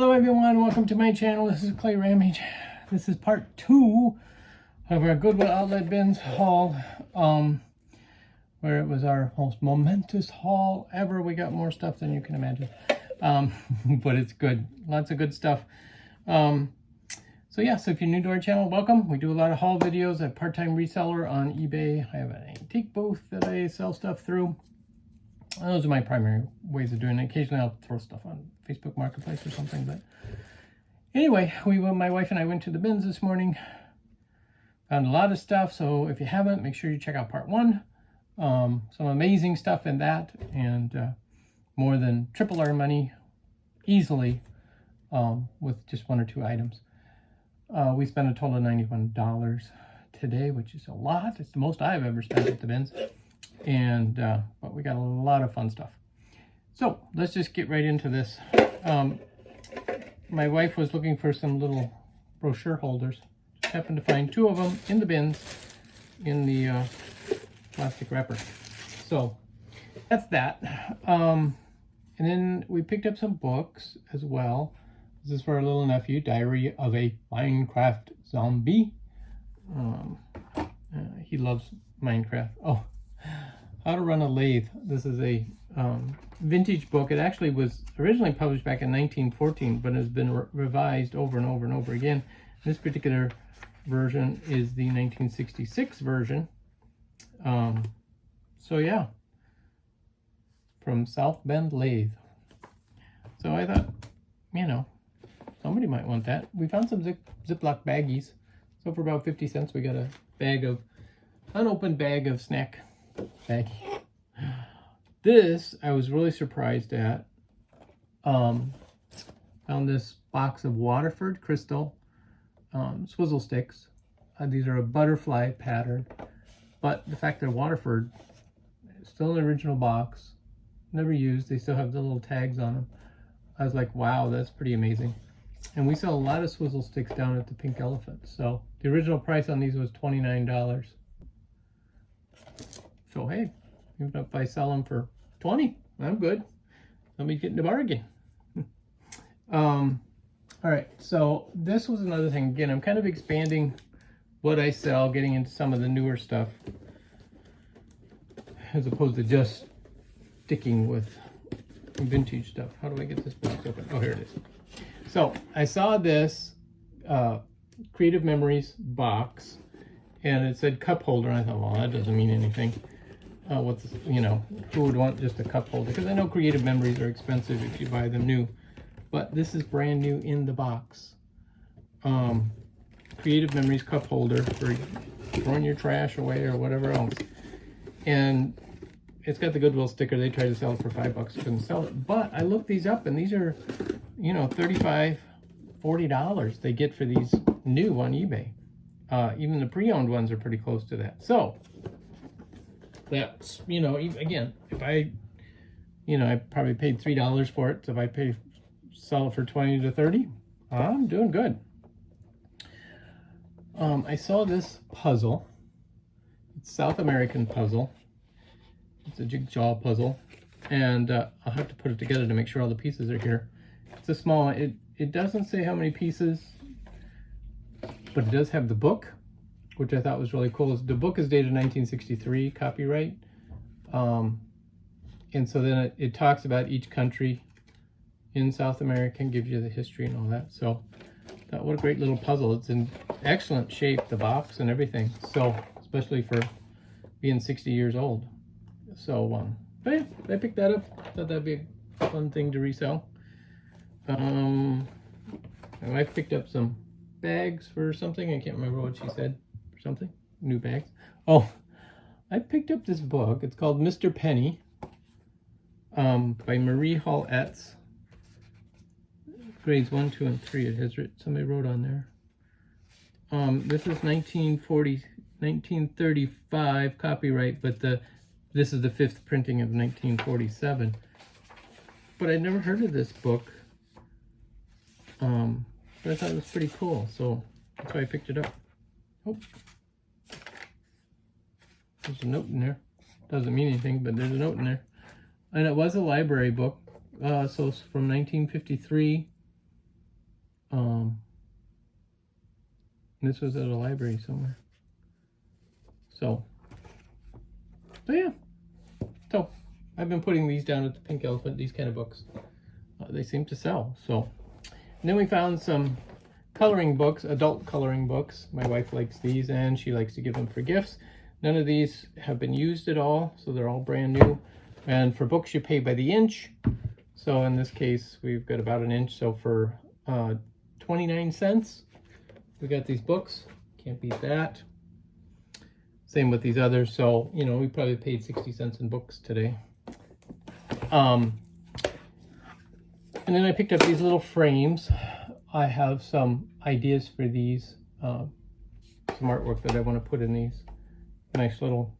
Hello everyone, welcome to my channel. This is clayrammage. This is part 2 of our Goodwill Outlet Bins haul, where it was our most momentous haul ever. We got more stuff than you can imagine, but it's good. Lots of good stuff. So if you're new to our channel, welcome. We do a lot of haul videos. I'm a part-time reseller on eBay. I have an antique booth that I sell stuff through. Those are my primary ways of doing it. Occasionally I'll throw stuff on Facebook Marketplace or something. But anyway, my wife and I went to the bins this morning. Found a lot of stuff. So if you haven't, make sure you check out part 1. Some amazing stuff in that, and more than triple our money easily with just 1 or 2 items. We spent a total of $91 today, which is a lot. It's the most I've ever spent at the bins. And but we got a lot of fun stuff. So let's just get right into this. My wife was looking for some little brochure holders. Just happened to find 2 of them in the bins in the plastic wrapper. So that's that. And then we picked up some books as well. This is for our little nephew, Diary of a Minecraft Zombie. He loves Minecraft. Oh, How to Run a Lathe. This is a vintage book. It actually was originally published back in 1914, but has been revised over and over and over again. This particular version is the 1966 version. So yeah, from South Bend Lathe. So I thought, you know, somebody might want that. We found some Ziploc baggies. So for about 50 cents, we got a unopened bag of snack baggie. This I was really surprised at. Found this box of Waterford crystal swizzle sticks. These are a butterfly pattern, but the fact they're Waterford, still an original box, never used. They still have the little tags on them. I was like, wow, that's pretty amazing. And we sell a lot of swizzle sticks down at the Pink Elephant. So the original price on these was $29. So hey, even if I sell them for 20, I'm good. Somebody's getting a bargain. All right, so this was another thing. Again, I'm kind of expanding what I sell, getting into some of the newer stuff, as opposed to just sticking with vintage stuff. How do I get this box open? Oh, here it is. So I saw this Creative Memories box, and it said cup holder. And I thought, well, that doesn't mean anything. Who would want just a cup holder? Because I know Creative Memories are expensive if you buy them new, but this is brand new in the box. Creative Memories cup holder for throwing your trash away or whatever else. And it's got the Goodwill sticker. They tried to sell it for $5. Couldn't sell it. But I looked these up, and these are, $35, $40 they get for these new on eBay. Even the pre-owned ones are pretty close to that. So that's, again, if I probably paid $3 for it. So if I sell it for 20 to 30, I'm doing good. I saw this puzzle. It's South American puzzle. It's a jigsaw puzzle, and I'll have to put it together to make sure all the pieces are here. It's a small one. It doesn't say how many pieces, but it does have the book, which I thought was really cool. The book is dated 1963, copyright. And so then it talks about each country in South America and gives you the history and all that. So what a great little puzzle. It's in excellent shape, the box and everything. So especially for being 60 years old. So but yeah, I picked that up. Thought that'd be a fun thing to resell. My wife picked up some bags for something. I can't remember what she said for something. New bags. Oh, I picked up this book. It's called Mr. Penny by Marie Hall Etz. Grades 1, 2, and 3. It has written, somebody wrote on there. This is 1935 copyright, but this is the 5th printing of 1947. But I'd never heard of this book. But I thought it was pretty cool, so that's why I picked it up. Oh, there's a note in there. Doesn't mean anything, but there's a note in there. And it was a library book. So it's from 1953. This was at a library somewhere. So yeah. So I've been putting these down at the Pink Elephant, these kind of books. They seem to sell. So and then we found some coloring books, adult coloring books. My wife likes these and she likes to give them for gifts. None of these have been used at all, so they're all brand new. And for books, you pay by the inch. So in this case, we've got about an inch. So for 29 cents, we got these books. Can't beat that. Same with these others. So, you know, we probably paid 60 cents in books today. And then I picked up these little frames. I have some ideas for these, some artwork that I want to put in these nice little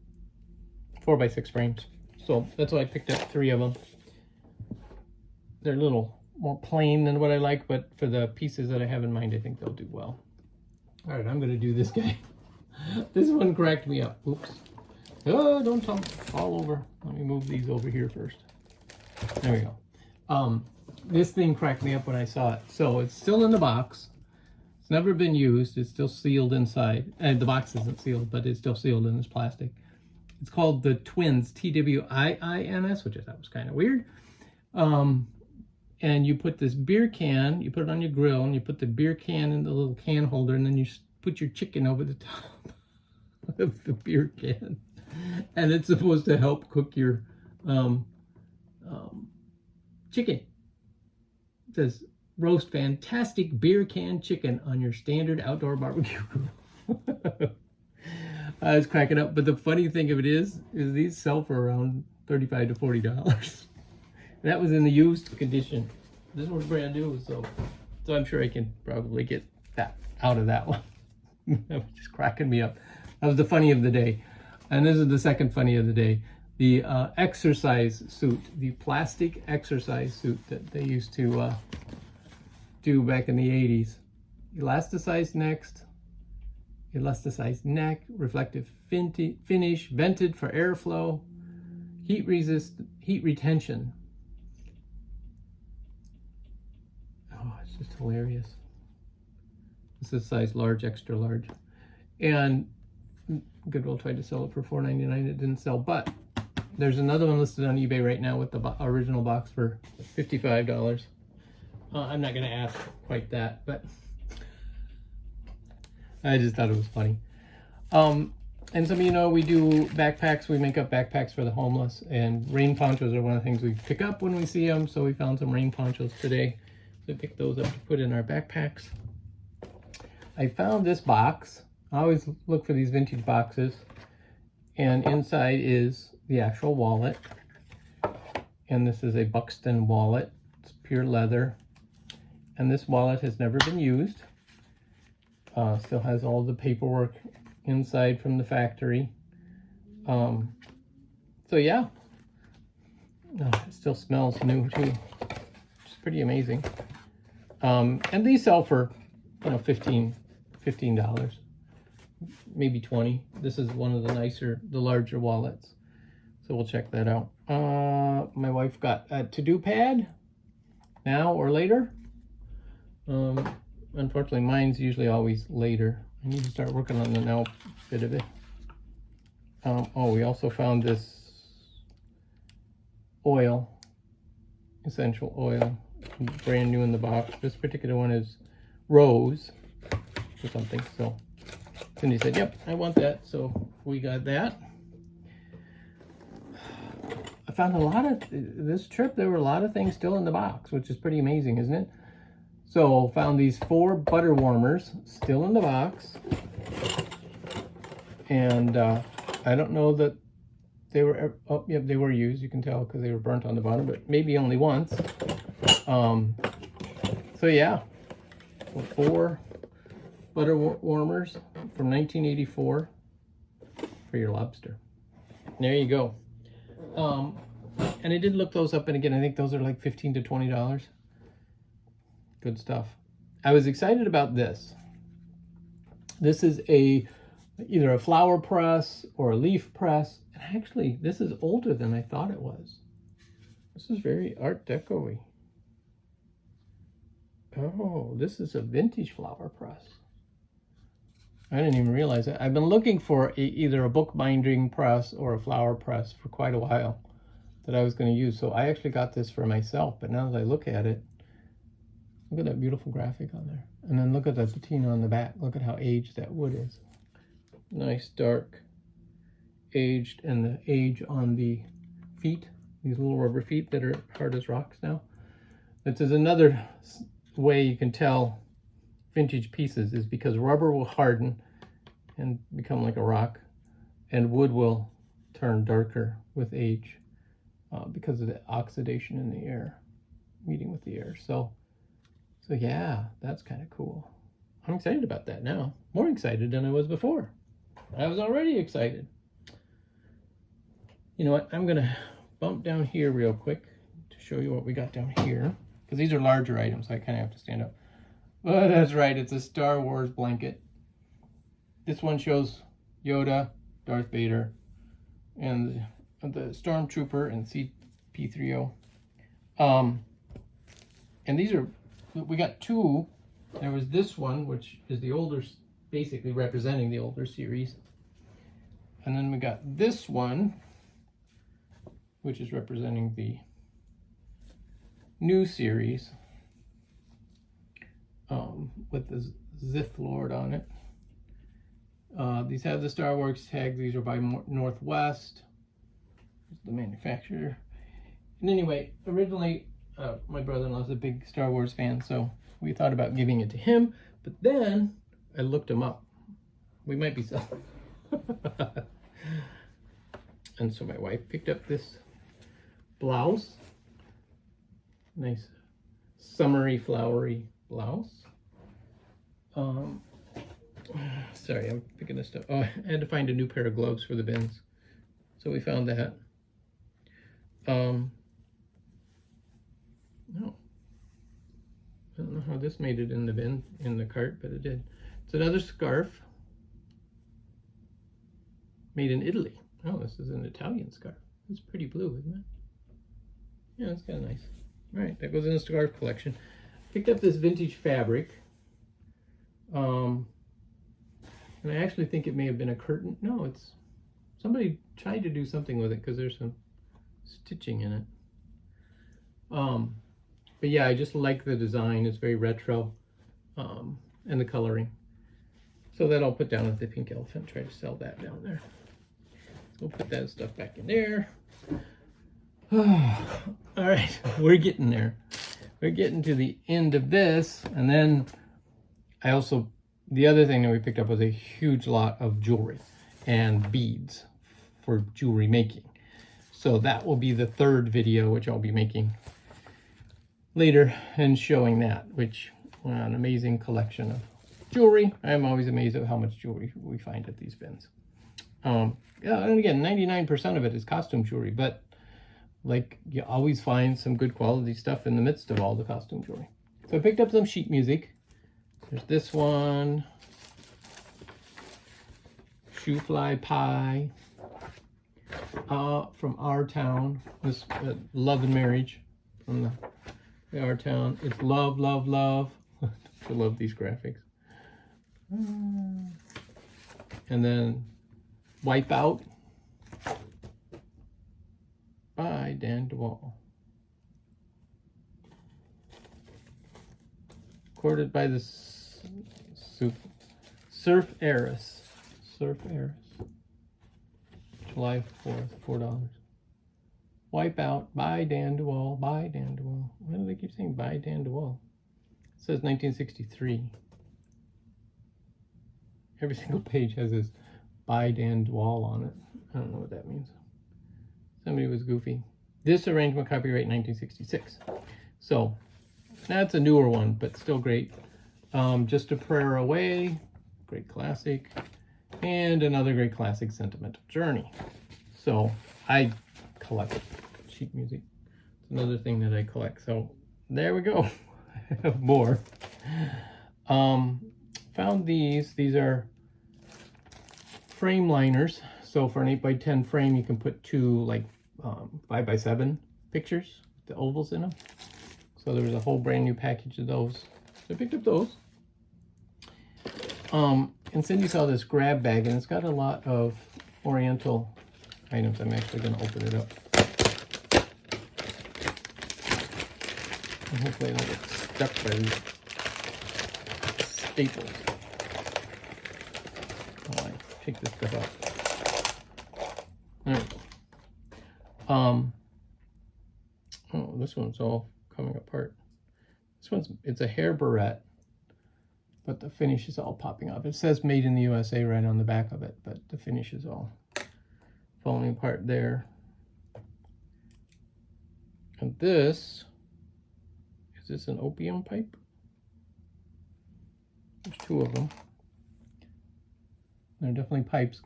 4x6 frames. So that's why I picked up 3 of them. They're a little more plain than what I like, but for the pieces that I have in mind, I think they'll do well. All right, I'm going to do this guy. This one cracked me up. Oops. Oh, don't fall over. Let me move these over here first. There we go. This thing cracked me up when I saw it. So it's still in the box. It's never been used. It's still sealed inside. And the box isn't sealed, but it's still sealed in this plastic. It's called the Twins, Twiins, which I thought was kind of weird. And you put this beer can, you put it on your grill, and you put the beer can in the little can holder, and then you put your chicken over the top of the beer can. And it's supposed to help cook your chicken. It says, roast fantastic beer can chicken on your standard outdoor barbecue grill. I was cracking up, but the funny thing of it is these sell for around $35 to $40. That was in the used condition. This one's brand new, so I'm sure I can probably get that out of that one. That was just cracking me up. That was the funny of the day. And this is the second funny of the day. The exercise suit, the plastic exercise suit that they used to do back in the 80s. Elasticized neck, reflective finish, vented for airflow, heat retention. Oh, it's just hilarious. This is size large, extra large. And Goodwill tried to sell it for $4.99. It didn't sell, but there's another one listed on eBay right now with the original box for $55. I'm not going to ask quite that, but I just thought it was funny. And some of you know we do backpacks. We make up backpacks for the homeless, and rain ponchos are one of the things we pick up when we see them. So we found some rain ponchos today. So we picked those up to put in our backpacks. I found this box. I always look for these vintage boxes. And inside is the actual wallet. And this is a Buxton wallet. It's pure leather. And this wallet has never been used. Still has all the paperwork inside from the factory. So yeah. It still smells new too. Which is pretty amazing. And these sell for, you know, $15, maybe $20. This is one of the larger wallets. So we'll check that out. My wife got a to-do pad, now or later. Unfortunately, mine's usually always later. I need to start working on the now bit of it. Oh, we also found this oil, essential oil, brand new in the box. This particular one is rose or something. So Cindy said, yep, I want that. So we got that. I found a lot of, this trip, there were a lot of things still in the box, which is pretty amazing, isn't it? So found these 4 butter warmers still in the box. And I don't know that they were, oh, yep, they were used. You can tell because they were burnt on the bottom, but maybe only once. So yeah, 4 butter warmers from 1984 for your lobster. There you go. And I did look those up, and again, I think those are like $15 to $20. Good stuff. I was excited about this. This is either a flower press or a leaf press. And actually, this is older than I thought it was. This is very Art Deco-y. Oh, this is a vintage flower press. I didn't even realize it. I've been looking for either a bookbinding press or a flower press for quite a while that I was going to use. So I actually got this for myself, but now that I look at it, look at that beautiful graphic on there. And then look at the patina on the back. Look at how aged that wood is. Nice dark aged, and the age on the feet, these little rubber feet that are hard as rocks now. This is another way you can tell vintage pieces, is because rubber will harden and become like a rock, and wood will turn darker with age because of the oxidation in the air, meeting with the air. So yeah, that's kind of cool. I'm excited about that now. More excited than I was before. I was already excited. You know what? I'm gonna bump down here real quick to show you what we got down here, because these are larger items, so I kind of have to stand up. But that's right, it's a Star Wars blanket. This one shows Yoda, Darth Vader, and the Stormtrooper and C-3PO. And these are, we got two. There was this one, which is the older, basically representing the older series. And then we got this one, which is representing the new series, with the Sith Lord on it. These have the Star Wars tag. These are by Northwest. Here's the manufacturer. And anyway, originally, my brother-in-law's a big Star Wars fan, so we thought about giving it to him. But then I looked him up. We might be selling. And so my wife picked up this blouse. Nice summery, flowery blouse. Sorry, I'm picking this stuff. Oh, I had to find a new pair of gloves for the bins. So we found that. No. I don't know how this made it in the bin, in the cart, but it did. It's another scarf. Made in Italy. Oh, this is an Italian scarf. It's pretty blue, isn't it? Yeah, it's kind of nice. All right, that goes in the scarf collection. Picked up this vintage fabric. And I actually think it may have been a curtain. No, it's, somebody tried to do something with it because there's some stitching in it. But yeah, I just like the design. It's very retro, and the coloring. So that I'll put down with the pink elephant. Try to sell that down there. We'll put that stuff back in there. Oh, all right, we're getting there. We're getting to the end of this, and then I also, the other thing that we picked up was a huge lot of jewelry and beads for jewelry making. So that will be the third video, which I'll be making later and showing that, which an amazing collection of jewelry. I'm always amazed at how much jewelry we find at these bins. Yeah, and again, 99% of it is costume jewelry, but like you always find some good quality stuff in the midst of all the costume jewelry. So I picked up some sheet music. There's this one, Shoe Fly Pie, from Our Town. This Love and Marriage from the Our Town. It's Love, Love, Love. I love these graphics. And then Wipeout by Dan DeWall. Recorded by the Surf Heiress. Surf Heiress. July 4th, $4. Wipeout by Dan DeWall. By Dan DeWall. Why do they keep saying by Dan DeWall? It says 1963. Every single page has this by Dan DeWall on it. I don't know what that means. Somebody was goofy. This arrangement copyright 1966. So that's a newer one, but still great. Just a Prayer Away, great classic, and another great classic, Sentimental Journey. So I collect sheet music. It's another thing that I collect. So there we go. I have more. Found these. These are frame liners. So for an 8x10 frame, you can put two like 5x7 pictures, the ovals in them. So there was a whole brand new package of those So I picked up those. And Cindy saw this grab bag, and it's got a lot of Oriental items. I'm actually going to open it up. And hopefully I don't get stuck by these staples. Oh, I take this stuff out. All right. Oh, this one's all coming apart. This one's, it's a hair barrette, but the finish is all popping off. It says made in the USA right on the back of it, but the finish is all falling apart there. And this, is this an opium pipe? There's two of them. They're definitely pipes.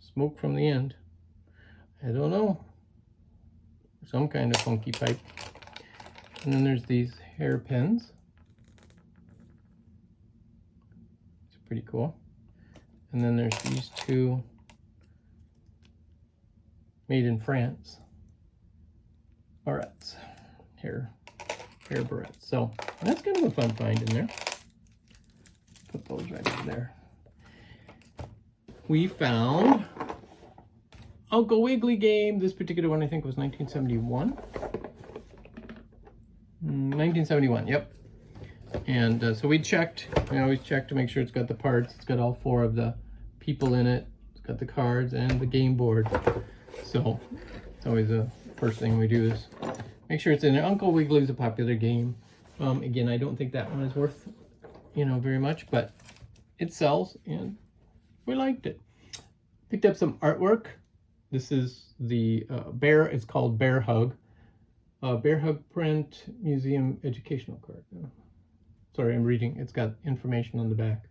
Smoke from the end. I don't know. Some kind of funky pipe. And then there's these hairpins. It's pretty cool. And then there's these two made in France barrettes, hair barrettes. So that's kind of a fun find in there. Put those right over there. We found Uncle Wiggly game. This particular one I think was 1971. 1971, yep. And so we checked. We always check to make sure it's got the parts. It's got all four of the people in it. It's got the cards and the game board. So it's always the first thing we do is make sure it's in there. Uncle Wiggly is a popular game. Again, I don't think that one is worth, very much, but it sells and we liked it. Picked up some artwork. This is the bear. It's called Bear Hug. Bear Hug print museum educational card. Sorry, I'm reading. It's got information on the back.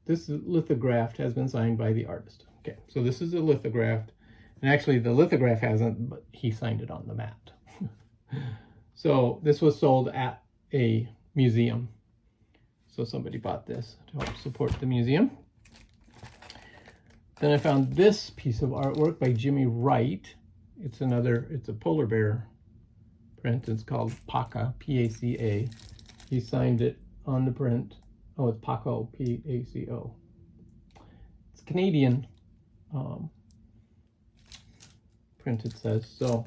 This lithograph has been signed by the artist. Okay, so this is a lithograph. And actually the lithograph hasn't, but he signed it on the mat. So this was sold at a museum. So somebody bought this to help support the museum. Then I found this piece of artwork by Jimmy Wright. It's a polar bear print. It's called Paca, P-A-C-A. He signed it on the print. Oh, it's Paco, P-A-C-O. It's Canadian print, it says. So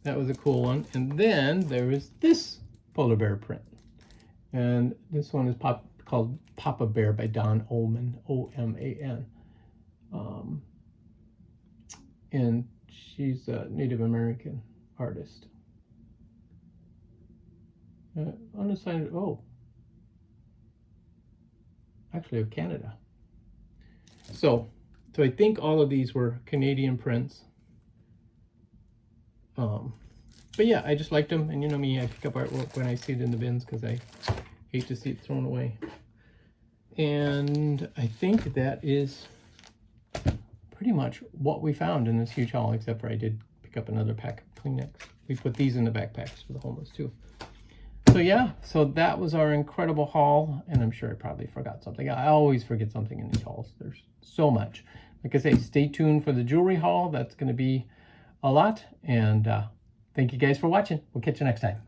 that was a cool one. And then there is this polar bear print. And this one is called Papa Bear by Don Oman, O-M-A-N. And she's a Native American artist. Unassigned, actually of Canada. So I think all of these were Canadian prints. But yeah, I just liked them. And you know me, I pick up artwork when I see it in the bins because I hate to see it thrown away. And I think that is pretty much what we found in this huge haul, except for I did pick up another pack of Kleenex. We put these in the backpacks for the homeless too. So yeah, so that was our incredible haul, and I'm sure I probably forgot something. I always forget something in these hauls. There's so much. Like I say, stay tuned for the jewelry haul. That's going to be a lot, and thank you guys for watching. We'll catch you next time.